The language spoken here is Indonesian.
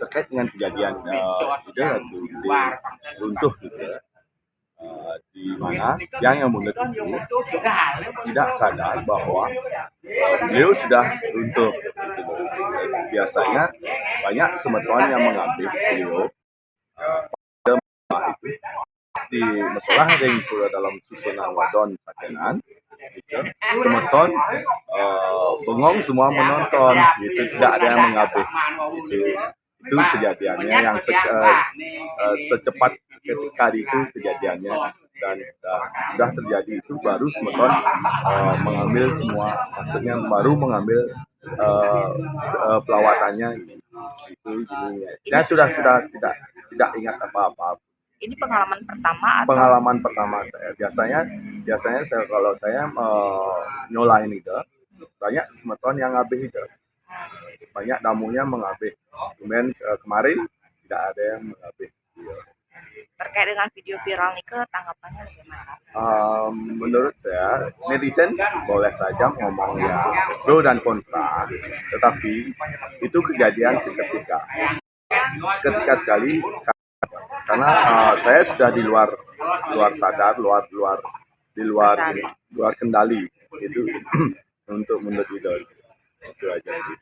terkait dengan kejadian ide atau ide runtuh gitu ya. Di mana yang bunuh itu tidak sadar bahwa beliau sudah runtuh. Gitu. Biasanya banyak semeton yang mengambil beliau itu di masalah yang dalam susunan wadon sakenan gitu. Semeton bengong semua menonton gitu, tidak ada yang mengambil gitu. Itu kejadiannya yang secepat seketika itu kejadiannya, dan sudah terjadi itu baru semeton mengambil semua, maksudnya baru mengambil pelawatannya itu gini. Saya sudah tidak ingat apa-apa. Ini pengalaman pertama atau? Pengalaman pertama saya. Biasanya saya kalau saya nyolain itu banyak semeton yang ngabih itu. Banyak tamunya mengabih. Kemudian kemarin tidak ada yang mengabih. Terkait dengan video viral nih, tanggapannya bagaimana? Menurut saya netizen boleh saja ngomong ya pro dan kontra, tetapi itu kejadian seketika sekali, karena saya sudah di luar sadar, di luar kendali itu untuk menurut itu aja sih.